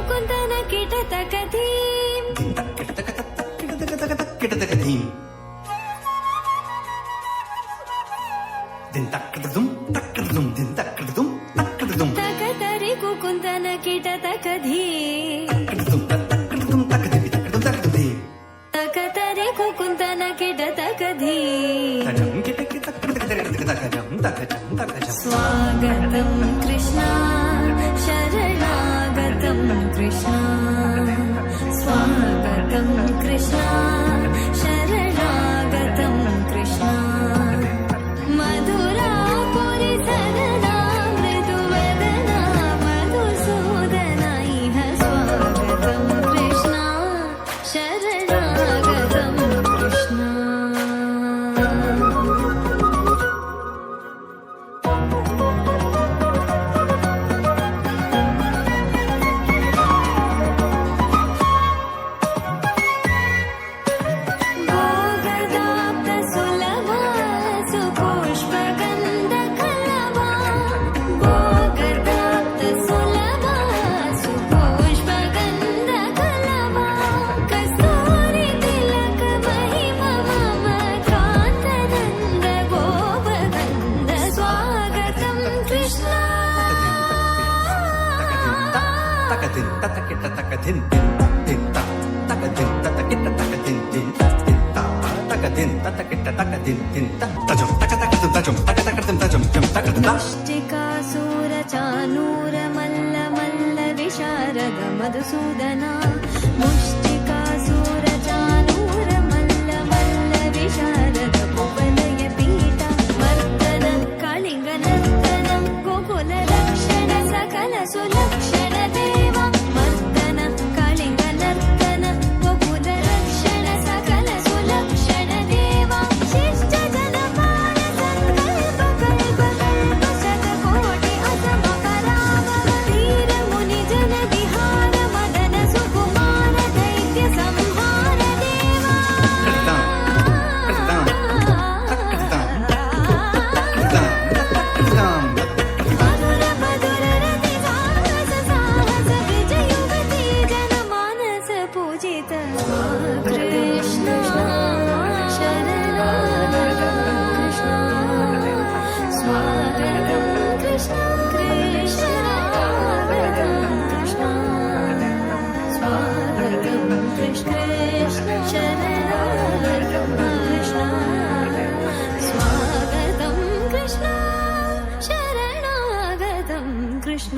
ಕುಂತನ ಕಿಟತಕ ಧೀಂ ಕಿಟತಕ ಧೀಂ ದಿನ್ ತಕ್ಕಡದುಂ ತಕ್ಕಡದುಂ ದಿನ್ ತಕ್ಕಡದುಂ ತಕ್ಕಡದುಂ ತಕತರಿ ಕುಂತನ ಕಿಟತಕ ಧೀಂ ತಕ್ಕಡದುಂ ತಕ್ಕಡದುಂ ತಕ್ಕದಿವಿ ತಕ್ಕಡದುಂ ತಕ್ಕದಿವಿ ತಕತರಿ ಕುಂತನ ಕಿಟತಕ ಧೀಂ ತಜಂ ಕಿಟಕಿ ತಕ್ಕಡದಕ ತಕಜಂ ತಕಜಂ ತಕಜಂ ಸ್ವಾಗತಂ ಕೃಷ್ಣ ಶರಣಾಗತಂ ಕೃಷ್ಣ ಸ್ವಾಗತಂ ಕೃಷ್ಣ ಶರಣಾಗತಂ ಕೃಷ್ಣ ಮಧುರಾಪುರಿ ಸದನಾ ಮೃದುವದನಾ ಮಧುಸೂದನ ಇಹ ಸ್ವಾಗತಂ ಕೃಷ್ಣ ಶರಣಾಗತಂ ಕೃಷ್ಣ తకదిన్ తతకిట తకదిన్ దిన్ దిన్ తకదిన్ తతకిట తకదిన్ దిన్ దిన్ తకదిన్ తతకిట తకదిన్ దిన్ తజం తకతకదం తజం తకతకదం తజం జం తకదం ముష్టికాసుర చానూర మల్ల మల్ల విశారద మధుసూదన ముష్టికాసుర చానూర మల్ల మల్ల విశారద ఉపలయ పీఠ మర్దన కళింగ నర్తన గోకుల రక్షణ సకల సులక్షణ దేవ మర్దన కళింగ నర్తన గోకుల రక్షణ సకల సులక్షణ దేవ శిష్ట జనపాల సంకల్ప కల్ప కల్ప శతకోటి అసమ పరాభవ ధీర ముని జన విహార మదన సుకుమార దైత్య సంహార దేవ మధుర మధుర రతి సాహస సాహస విజయ యువతి జన మానస పూజిత కృష్ణ శరణాగతం కృష్ణ స్వాగతం కృష్ణ శరణాగతం కృష్ణ స్వాగతం కృష్ణ శరణాగతం కృష్ణ స్వాగతం కృష్ణ శరణాగతం కృష్ణ